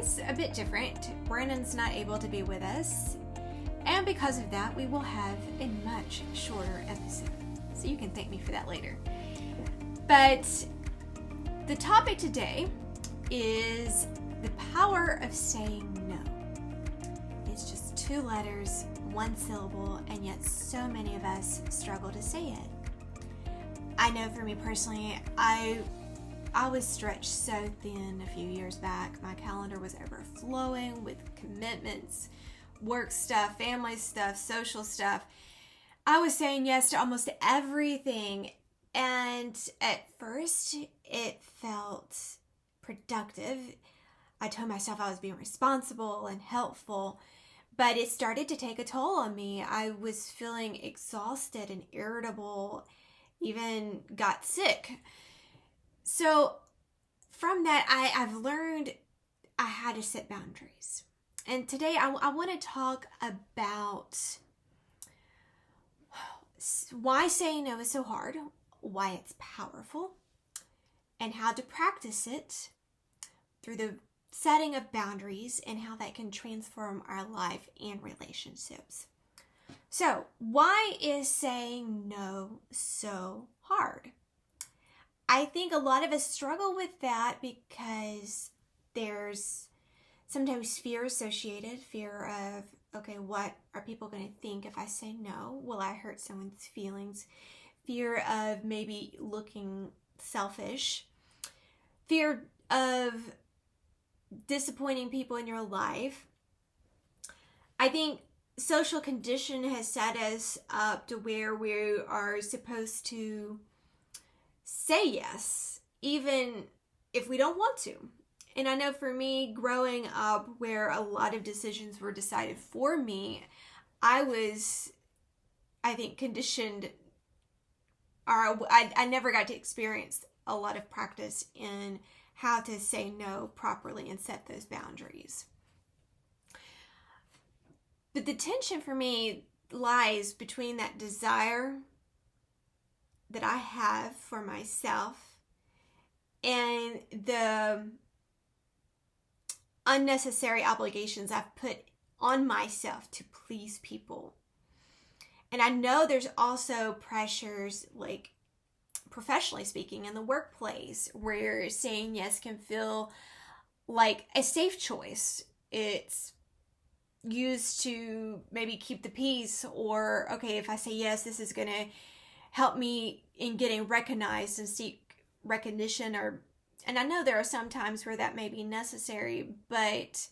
is a bit different. Brandon's not able to be with us, and because of that, we will have a much shorter episode. So you can thank me for that later. But the topic today is the power of saying no. It's just 2 letters, 1 syllable, and yet so many of us struggle to say it. I know for me personally, I was stretched so thin a few years back. My calendar was overflowing with commitments, work stuff, family stuff, social stuff. I was saying yes to almost everything, and at first it felt productive. I told myself I was being responsible and helpful, but it started to take a toll on me. I was feeling exhausted and irritable, even got sick. So from that, I've learned I had to set boundaries. And today I want to talk about why saying no is so hard, why it's powerful, and how to practice it through the setting of boundaries and how that can transform our life and relationships. So, why is saying no so hard? I think a lot of us struggle with that because there's sometimes fear associated, fear of, okay, what are people going to think if I say no? Will I hurt someone's feelings? Fear of maybe looking selfish. Fear of disappointing people in your life. I think social condition has set us up to where we are supposed to say yes, even if we don't want to. And I know for me, growing up where a lot of decisions were decided for me, I was, I think, conditioned, or I never got to experience a lot of practice in how to say no properly and set those boundaries. But the tension for me lies between that desire that I have for myself and the unnecessary obligations I've put on myself to please people. And I know there's also pressures, like professionally speaking, in the workplace where saying yes can feel like a safe choice. It's used to maybe keep the peace, or okay, if I say yes, this is going to help me in getting recognized and seek recognition. And I know there are some times where that may be necessary, but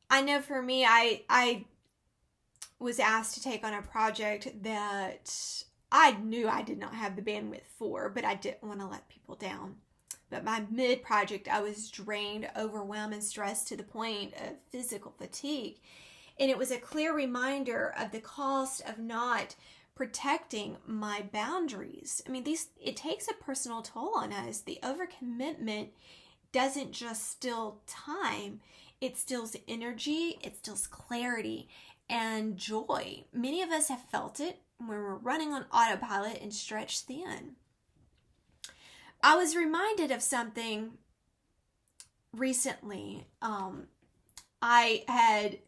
I know for me, I was asked to take on a project that I knew I did not have the bandwidth for, but I didn't want to let people down. But by mid-project, I was drained, overwhelmed, and stressed to the point of physical fatigue. And it was a clear reminder of the cost of not protecting my boundaries. I mean, it takes a personal toll on us. The overcommitment doesn't just steal time, it steals energy, it steals clarity and joy. Many of us have felt it when we're running on autopilot and stretched thin. I was reminded of something recently. I had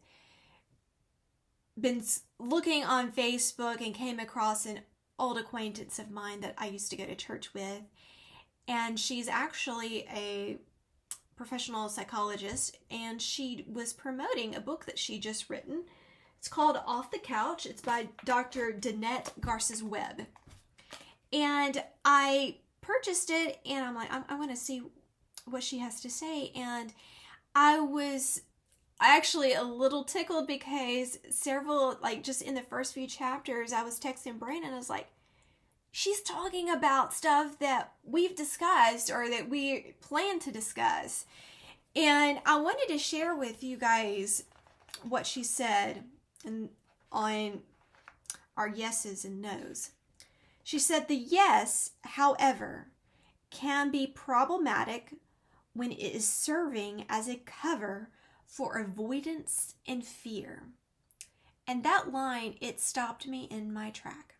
been looking on Facebook and came across an old acquaintance of mine that I used to go to church with. And she's actually a professional psychologist, and she was promoting a book that she just written. It's called Off the Couch. It's by Dr. Danette Garces-Webb. And I purchased it, and I'm like, I want to see what she has to say. And I was actually a little tickled because several, like just in the first few chapters, I was texting Brandon. I was like, she's talking about stuff that we've discussed or that we plan to discuss. And I wanted to share with you guys what she said on our yeses and nos. She said, the yes, however, can be problematic when it is serving as a cover for avoidance and fear. And that line, it stopped me in my track.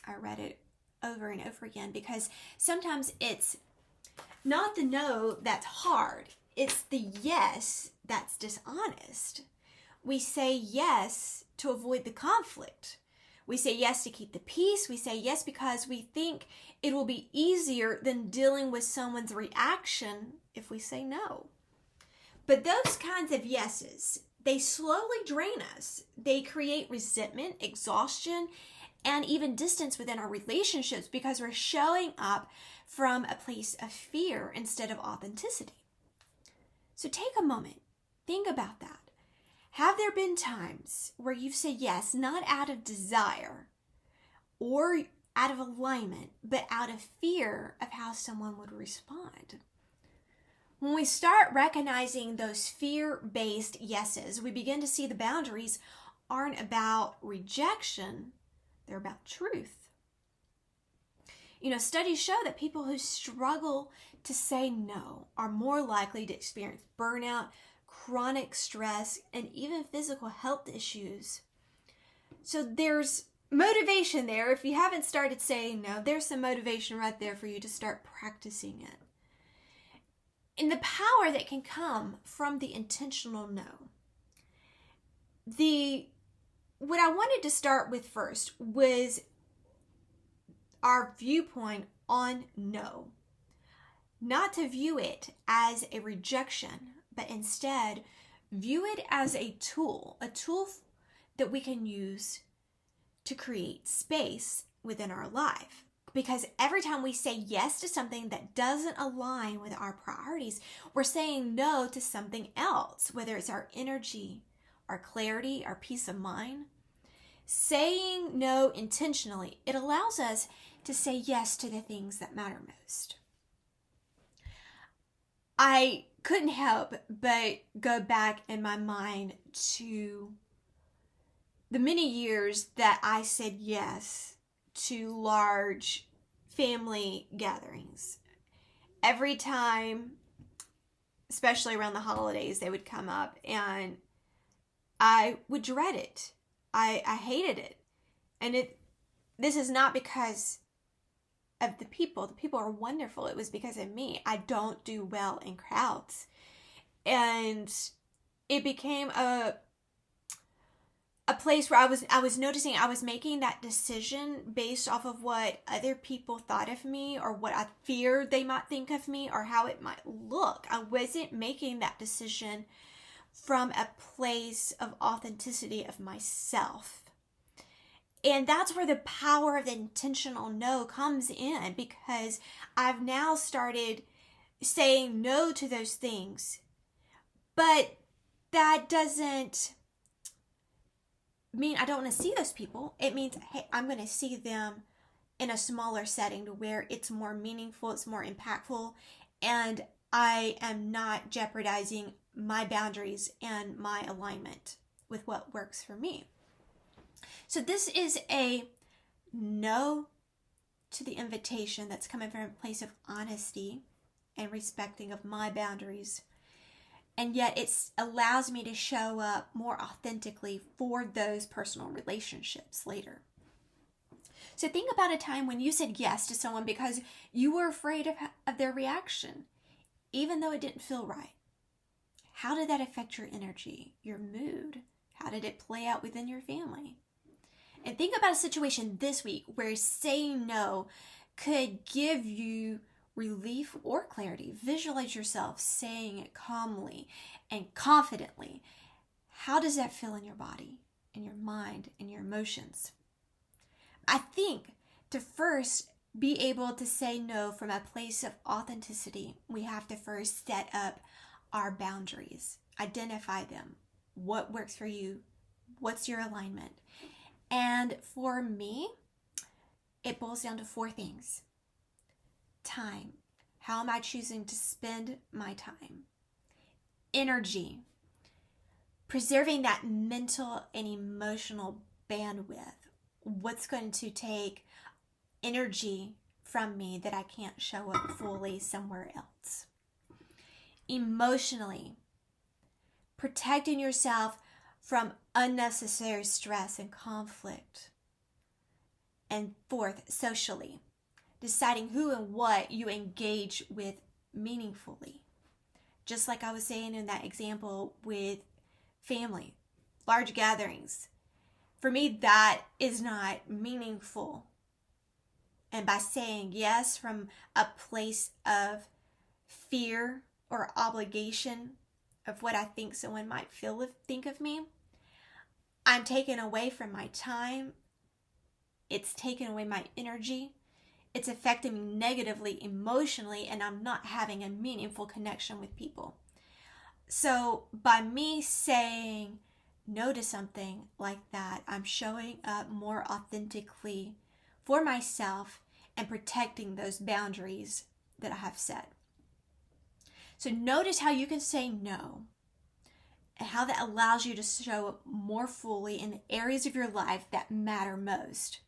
I read it over and over again because sometimes it's not the no that's hard. it's the yes that's dishonest. We say yes to avoid the conflict. We say yes to keep the peace. We say yes because we think it will be easier than dealing with someone's reaction if we say no. But those kinds of yeses, they slowly drain us. They create resentment, exhaustion, and even distance within our relationships because we're showing up from a place of fear instead of authenticity. So take a moment, think about that. Have there been times where you've said yes, not out of desire or out of alignment, but out of fear of how someone would respond? When we start recognizing those fear-based yeses, we begin to see the boundaries aren't about rejection, they're about truth. Studies show that people who struggle to say no are more likely to experience burnout, chronic stress, and even physical health issues. So there's motivation there. If you haven't started saying no, there's some motivation right there for you to start practicing it. And the power that can come from the intentional no. What I wanted to start with first was our viewpoint on no. Not to view it as a rejection, but instead view it as a tool that we can use to create space within our life. Because every time we say yes to something that doesn't align with our priorities, we're saying no to something else, whether it's our energy, our clarity, our peace of mind. Saying no intentionally, it allows us to say yes to the things that matter most. I couldn't help but go back in my mind to the many years that I said yes to large family gatherings. Every time, especially around the holidays, they would come up and I would dread it. I hated it. And this is not because of the people. The people are wonderful. It was because of me. I don't do well in crowds. And it became a place where I was noticing I was making that decision based off of what other people thought of me or what I feared they might think of me or how it might look. I wasn't making that decision from a place of authenticity of myself. And that's where the power of the intentional no comes in, because I've now started saying no to those things. But that doesn't mean I don't want to see those people. It means, hey, I'm going to see them in a smaller setting to where it's more meaningful, it's more impactful, and I am not jeopardizing my boundaries and my alignment with what works for me. So this is a no to the invitation that's coming from a place of honesty and respecting of my boundaries. And yet it allows me to show up more authentically for those personal relationships later. So think about a time when you said yes to someone because you were afraid of their reaction, even though it didn't feel right. How did that affect your energy, your mood? How did it play out within your family? And think about a situation this week where saying no could give you relief or clarity. Visualize yourself saying it calmly and confidently. How does that feel in your body, in your mind, in your emotions? I think to first be able to say no from a place of authenticity, we have to first set up our boundaries, identify them. What works for you? What's your alignment? And for me, it boils down to 4 things. Time. How am I choosing to spend my time? Energy. Preserving that mental and emotional bandwidth. What's going to take energy from me that I can't show up fully somewhere else? Emotionally. Protecting yourself from unnecessary stress and conflict. And 4th, socially. Deciding who and what you engage with meaningfully. Just like I was saying in that example with family, large gatherings. For me, that is not meaningful. And by saying yes from a place of fear or obligation of what I think someone might think of me, I'm taken away from my time. It's taken away my energy. It's affecting me negatively emotionally, and I'm not having a meaningful connection with people. So by me saying no to something like that, I'm showing up more authentically for myself and protecting those boundaries that I have set. So notice how you can say no and how that allows you to show up more fully in the areas of your life that matter most.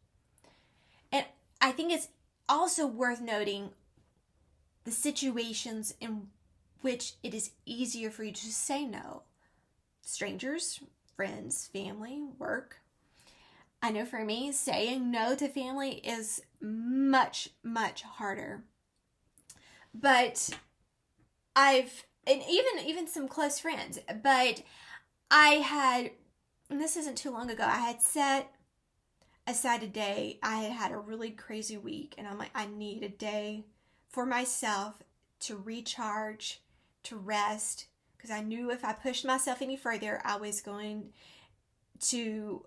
And I think it's also worth noting the situations in which it is easier for you to say no. Strangers, friends, family, work. I know for me, saying no to family is much, much harder. But and even some close friends, but and this isn't too long ago, I had set aside a day. I had a really crazy week, and I'm like, I need a day for myself to recharge, to rest, because I knew if I pushed myself any further, I was going to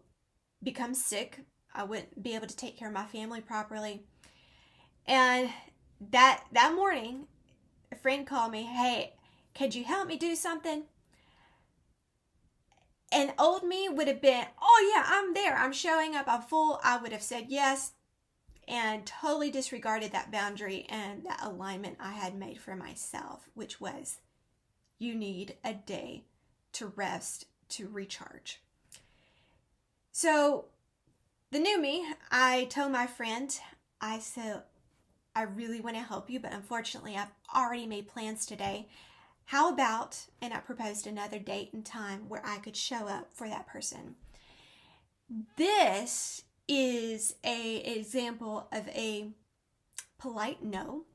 become sick. I wouldn't be able to take care of my family properly. And that morning, a friend called me, hey, could you help me do something? And old me would have been, oh yeah, I'm there, I'm showing up, I'm full. I would have said yes and totally disregarded that boundary and that alignment I had made for myself, which was, you need a day to rest, to recharge. So the new me, I told my friend, I said, I really want to help you, but unfortunately I've already made plans today. How about, and I proposed another date and time where I could show up for that person. This is an example of a polite no,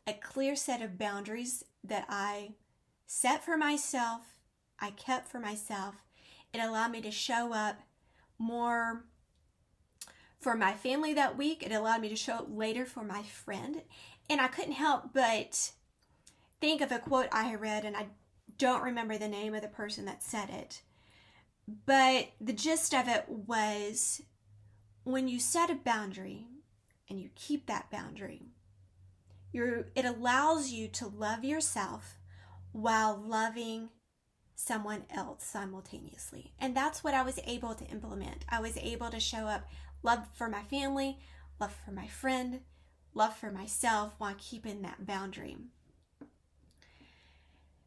a clear set of boundaries that I set for myself, I kept for myself. It allowed me to show up more for my family that week. It allowed me to show up later for my friend. And I couldn't help but think of a quote I had read, and I don't remember the name of the person that said it. But the gist of it was, when you set a boundary and you keep that boundary, it allows you to love yourself while loving someone else simultaneously. And that's what I was able to implement. I was able to show up love for my family, love for my friend, love for myself while keeping that boundary.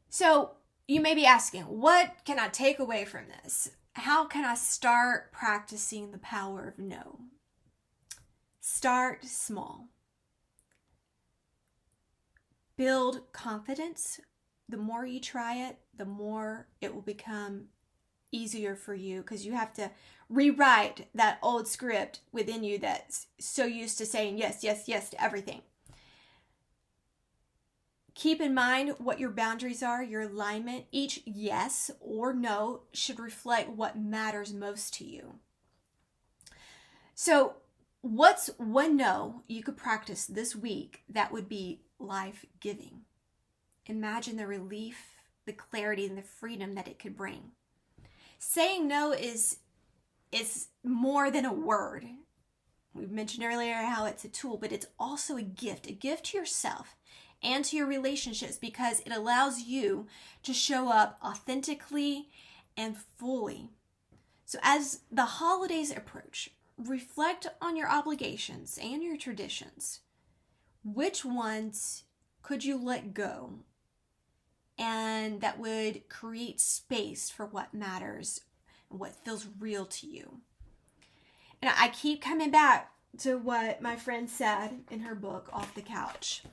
So you may be asking, what can I take away from this? How can I start practicing the power of no? Start small. Build confidence. The more you try it, the more it will become easier for you, because you have to rewrite that old script within you that's so used to saying yes, yes, yes to everything. Keep in mind what your boundaries are, your alignment. Each yes or no should reflect what matters most to you. So, what's one no you could practice this week that would be life-giving? Imagine the relief, the clarity, and the freedom that it could bring. Saying no is more than a word. We mentioned earlier how it's a tool, but it's also a gift to yourself and to your relationships, because it allows you to show up authentically and fully. So as the holidays approach, reflect on your obligations and your traditions. Which ones could you let go? And that would create space for what matters and what feels real to you. And I keep coming back to what my friend said in her book, Off the Couch.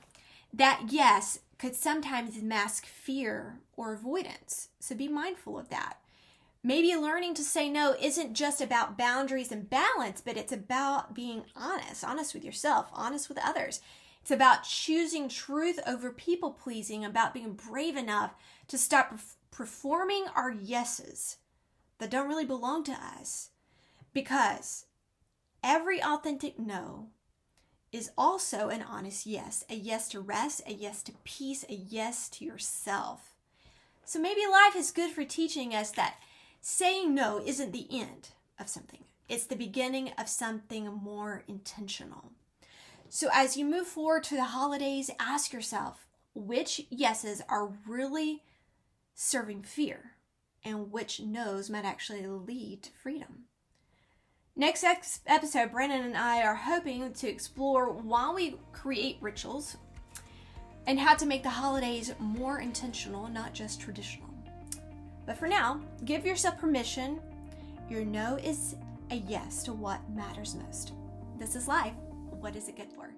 That yes could sometimes mask fear or avoidance. So be mindful of that. Maybe learning to say no isn't just about boundaries and balance, but it's about being honest with yourself, honest with others. It's about choosing truth over people pleasing, about being brave enough to stop performing our yeses that don't really belong to us. Because every authentic no is also an honest yes. A yes to rest, a yes to peace, a yes to yourself. So maybe life is good for teaching us that saying no isn't the end of something. It's the beginning of something more intentional. So as you move forward to the holidays, ask yourself which yeses are really serving fear and which no's might actually lead to freedom. Next episode, Brandon and I are hoping to explore why we create rituals and how to make the holidays more intentional, not just traditional. But for now, give yourself permission. Your no is a yes to what matters most. This is life. What is it good for?